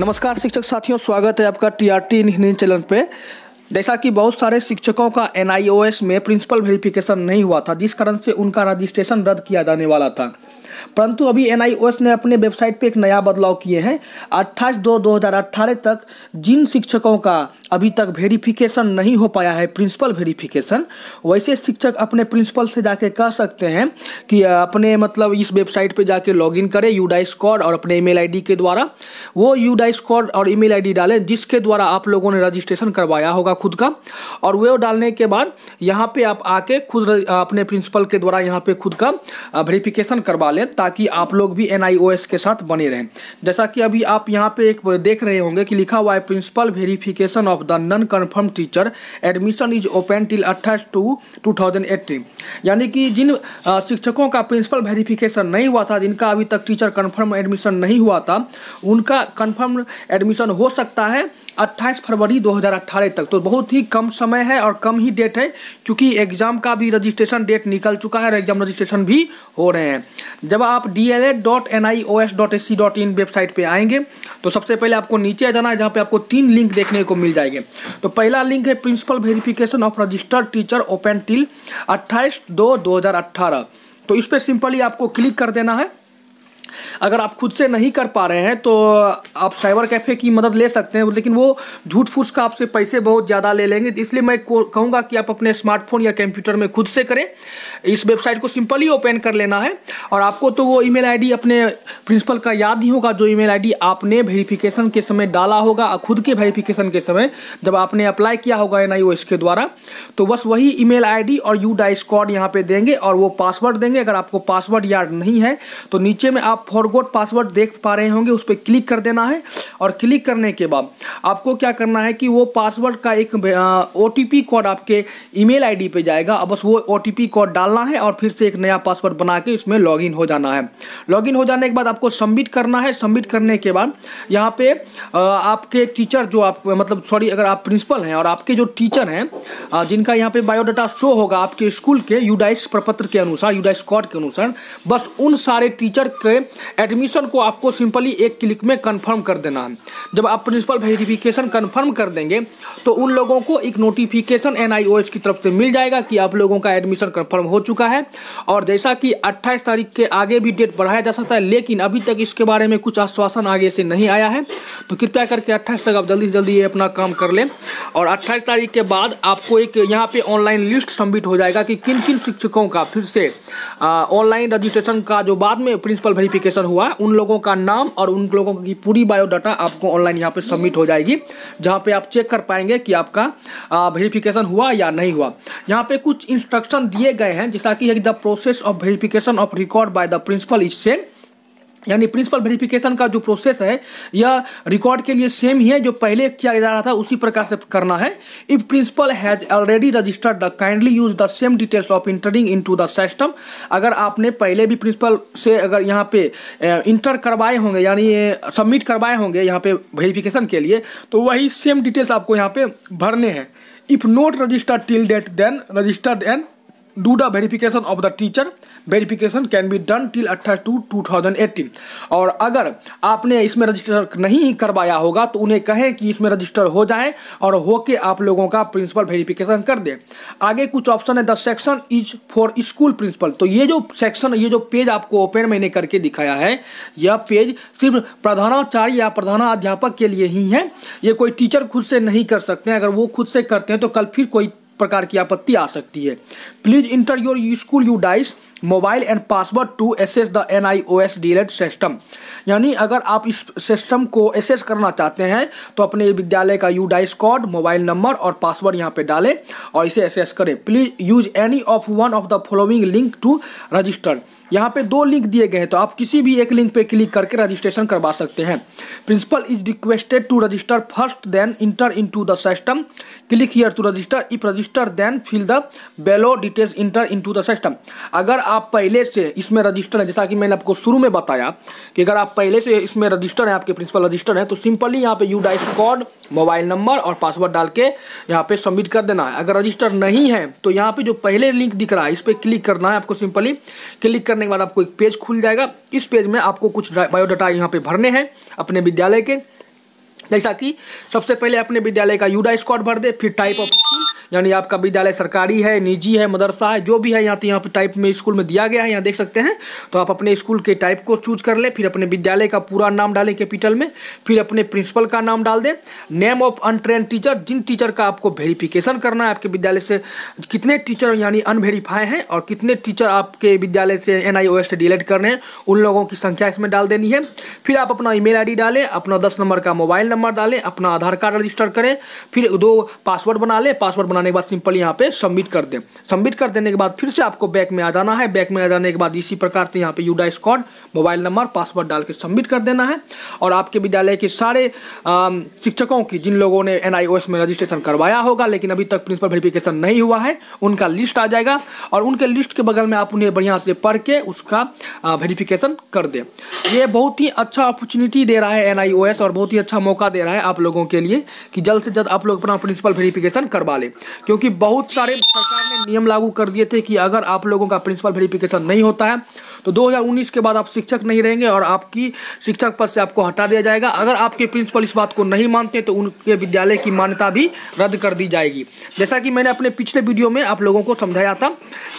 नमस्कार शिक्षक साथियों, स्वागत है आपका टीआरटी हिंदी चैनल पे। जैसा कि बहुत सारे शिक्षकों का एनआईओएस में प्रिंसिपल वेरिफिकेशन नहीं हुआ था, जिस कारण से उनका रजिस्ट्रेशन रद्द किया जाने वाला था। परंतु अभी एनआईओएस ने अपने वेबसाइट पे एक नया बदलाव किए हैं। 28/2/2018 तक जिन शिक्षकों का अभी तक वेरिफिकेशन नहीं हो पाया है, प्रिंसिपल वेरिफिकेशन, वैसे शिक्षक अपने प्रिंसिपल से जाके कह सकते हैं कि अपने इस वेबसाइट पे जाके लॉगिन करें यूडाइस कोड और अपने ईमेल आईडी के द्वारा। वो यूडाइस कोड और ईमेल आईडी डालें जिसके द्वारा आप लोगों ने रजिस्ट्रेशन करवाया होगा खुद का, और वो डालने के बाद यहाँ पे आप आके खुद अपने प्रिंसिपल के द्वारा यहाँ पे खुद का वेरिफिकेशन करवा लें, ताकि आप लोग भी एनआईओएस के साथ बने रहें। जैसा कि अभी आप यहाँ पे एक देख रहे होंगे कि लिखा हुआ है principal verification of the non confirm teacher admission is open till 28/2/2018। यानी कि जिन शिक्षकों का प्रिंसिपल वेरिफिकेशन नहीं हुआ था, जिनका अभी तक टीचर कन्फर्म एडमिशन नहीं हुआ था, उनका कन्फर्म एडमिशन हो सकता है 28 फरवरी 2018 तक। तो बहुत ही कम समय है और कम ही डेट है, क्योंकि एग्जाम का भी रजिस्ट्रेशन डेट निकल चुका है और एग्जाम रजिस्ट्रेशन भी हो रहे हैं। जब आप dla.nios.ac.in वेबसाइट पे आएंगे तो सबसे पहले आपको नीचे आ जाना है, जहाँ पे आपको 3 लिंक देखने को मिल जाएंगे। तो पहला लिंक है principal verification of registered teacher open till 28/2/2018। तो इस पर सिंपली आपको क्लिक कर देना है। अगर आप खुद से नहीं कर पा रहे हैं तो आप साइबर कैफ़े की मदद ले सकते हैं, लेकिन वो झूठ फूस का आपसे पैसे बहुत ज़्यादा ले लेंगे। इसलिए मैं कहूँगा कि आप अपने स्मार्टफोन या कंप्यूटर में खुद से करें। इस वेबसाइट को सिंपली ओपन कर लेना है, और आपको तो वो ईमेल आईडी अपने प्रिंसिपल का याद ही होगा, जो ईमेल आईडी आपने वेरिफिकेशन के समय डाला होगा, खुद के वेरिफिकेशन के समय जब आपने अप्लाई किया होगा एनआईओएस के द्वारा। तो बस वही ईमेल आईडी और यूडाइस कोड यहाँ पे देंगे और वो पासवर्ड देंगे। अगर आपको पासवर्ड याद नहीं है तो नीचे में आप फॉरगॉट पासवर्ड देख पा रहे होंगे, उस पर क्लिक कर देना है। और क्लिक करने के बाद आपको क्या करना है कि वो पासवर्ड का एक ओटीपी कोड आपके ईमेल आईडी पे जाएगा, अब बस वो ओटीपी कोड डालना है और फिर से एक नया पासवर्ड बना के इसमें लॉगिन हो जाना है। लॉगिन हो जाने के बाद आपको सबमिट करना है। सबमिट करने के बाद यहाँ पे आपके टीचर जो आप अगर आप प्रिंसिपल हैं और आपके जो टीचर हैं, जिनका यहाँ पे बायोडाटा शो होगा आपके स्कूल के यूडाइस प्रपत्र के अनुसार, यूडाइस कोड के अनुसार, बस उन सारे टीचर के एडमिशन को आपको सिंपली एक क्लिक में कंफर्म कर देना है। जब आप प्रिंसिपल वेरिफिकेशन कंफर्म कर देंगे तो उन लोगों को एक नोटिफिकेशन एनआईओएस की तरफ से मिल जाएगा कि आप लोगों का एडमिशन कंफर्म हो चुका है। और जैसा कि 28 तारीख के आगे भी डेट बढ़ाया जा सकता है, लेकिन अभी तक इसके बारे में कुछ आश्वासन आगे से नहीं आया है। तो कृपया करके 28 तक आप जल्दी से जल्दी ये अपना काम कर लें। और 28 तारीख के बाद आपको एक यहाँ पे ऑनलाइन लिस्ट सबमिट हो जाएगा कि किन किन शिक्षकों का फिर से ऑनलाइन रजिस्ट्रेशन का जो बाद में प्रिंसिपल वेरिफिकेशन हुआ, उन लोगों का नाम और उन लोगों की पूरी बायोडाटा आपको ऑनलाइन यहाँ पे सबमिट हो जाएगी, जहाँ पे आप चेक कर पाएंगे कि आपका वेरिफिकेशन हुआ या नहीं हुआ। यहाँ पे कुछ इंस्ट्रक्शन दिए गए हैं, जैसा कि the process of verification of record by the principal is same. यानी प्रिंसिपल वेरिफिकेशन का जो प्रोसेस है यह रिकॉर्ड के लिए सेम ही है, जो पहले किया जा रहा था उसी प्रकार से करना है। If principal has already registered the kindly use the same details of entering into the system. अगर आपने पहले भी प्रिंसिपल से अगर यहाँ पे इंटर करवाए होंगे, यानी सबमिट करवाए होंगे यहाँ पे वेरिफिकेशन के लिए, तो वही सेम डिटेल्स आपको यहाँ पे भरने हैं। If not registered till date then registered and do the verification of the teacher. Verification can be done till 28/2/2018। और अगर आपने इसमें रजिस्टर नहीं करवाया होगा तो उन्हें कहें कि इसमें रजिस्टर हो जाए और होके आप लोगों का प्रिंसिपल वेरिफिकेशन कर दें। आगे कुछ ऑप्शन है, the section is for school principal. तो ये जो सेक्शन, ये जो पेज आपको ओपन मैंने करके दिखाया है, यह पेज सिर्फ प्रधानाचार्य या प्रधानाध्यापक के लिए ही है। ये कोई टीचर खुद से नहीं कर सकते हैं। अगर वो खुद से करते हैं तो कल फिर कोई प्रकार की आपत्ति आ सकती है। Please enter your school UDISE mobile and password to access the NIOS DElEd system. यानी अगर आप इस सिस्टम को एसेस करना चाहते हैं तो अपने विद्यालय का यूडाइस कोड, मोबाइल नंबर और पासवर्ड यहाँ पे डालें और इसे एसेस करें। Please use any of one of the following link to register. यहाँ पे 2 लिंक दिए गए हैं, तो आप किसी भी एक लिंक पे क्लिक करके रजिस्ट्रेशन करवा सकते हैं। Principal is requested to register first then enter into the system. Click here to register. If register then fill the below details enter into the system. अगर आप पहले से इसमें रजिस्टर है, जैसा कि मैंने आपको शुरू में बताया कि अगर आप पहले से इसमें रजिस्टर है, आपके प्रिंसिपल रजिस्टर है, तो सिंपली यहाँ पे यूडाइस कोड, मोबाइल नंबर और पासवर्ड डाल के यहाँ पे सबमिट कर देना है। अगर रजिस्टर नहीं है तो यहाँ पे जो पहले लिंक दिख रहा है इस पर क्लिक करना है आपको। सिंपली क्लिक करने के बाद आपको एक पेज खुल जाएगा। इस पेज में आपको कुछ बायोडाटा यहाँ पे भरने हैं अपने विद्यालय के। जैसा कि सबसे पहले अपने विद्यालय का यूडा स्क्वाड भर दे, फिर टाइप ऑफ स्कूल, यानी आपका विद्यालय सरकारी है, निजी है, मदरसा है, जो भी है यहाँ तो यहाँ पे टाइप में स्कूल में दिया गया है, यहाँ देख सकते हैं। तो आप अपने स्कूल के टाइप को चूज कर लें, फिर अपने विद्यालय का पूरा नाम डालें कैपिटल में, फिर अपने प्रिंसिपल का नाम डाल दें, नेम ऑफ अनट्रेन टीचर, जिन टीचर का आपको वेरिफिकेशन करना है, आपके विद्यालय से कितने टीचर यानी अनवेरीफाई हैं और कितने टीचर आपके विद्यालय से NIOS से डिलीट करने हैं, उन लोगों की संख्या इसमें डाल देनी है। फिर आप अपना ईमेल ID डालें, अपना 10 नंबर का मोबाइल नंबर डालें, अपना आधार कार्ड रजिस्टर करें, फिर 2 पासवर्ड बना लें। पासवर्ड बनाने के बाद सिंपल यहाँ पे सबमिट कर दें। सबमिट कर देने के बाद फिर से आपको बैक में आ जाना है। बैक में आ जाने के बाद इसी प्रकार से यहाँ पे यूडा स्क्वाड, मोबाइल नंबर, पासवर्ड डाल के सबमिट कर देना है। और आपके विद्यालय के सारे शिक्षकों की, जिन लोगों ने NIOS में रजिस्ट्रेशन करवाया होगा लेकिन अभी तक प्रिंसिपल वेरिफिकेशन नहीं हुआ है, उनका लिस्ट आ जाएगा और उनके लिस्ट के बगल में आप उन्हें बढ़िया से पढ़ के उसका वेरिफिकेशन कर दें। ये बहुत ही अच्छा अपॉर्चुनिटी दे रहा है NIOS और बहुत ही अच्छा मौका दे रहा है आप लोगों के लिए कि जल्द से जल्द आप लोग अपना प्रिंसिपल वेरिफिकेशन करवा लें, क्योंकि बहुत सारे सरकार ने नियम लागू कर दिए थे कि अगर आप लोगों का प्रिंसिपल वेरिफिकेशन नहीं होता है तो 2019 के बाद आप शिक्षक नहीं रहेंगे और आपकी शिक्षक पद से आपको हटा दिया जाएगा। अगर आपके प्रिंसिपल इस बात को नहीं मानते तो उनके विद्यालय की मान्यता भी रद्द कर दी जाएगी। जैसा कि मैंने अपने पिछले वीडियो में आप लोगों को समझाया था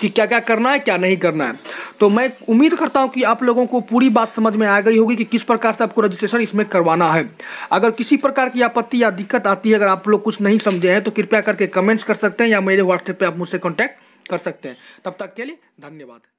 कि क्या क्या करना है, क्या नहीं करना है। तो मैं उम्मीद करता हूं कि आप लोगों को पूरी बात समझ में आ गई होगी कि किस प्रकार से आपको रजिस्ट्रेशन इसमें करवाना है। अगर किसी प्रकार की आपत्ति या दिक्कत आती है, अगर आप लोग कुछ नहीं समझे हैं, तो कृपया करके कमेंट्स कर सकते हैं या मेरे व्हाट्सएप पे आप मुझसे कॉन्टैक्ट कर सकते हैं। तब तक के लिए धन्यवाद।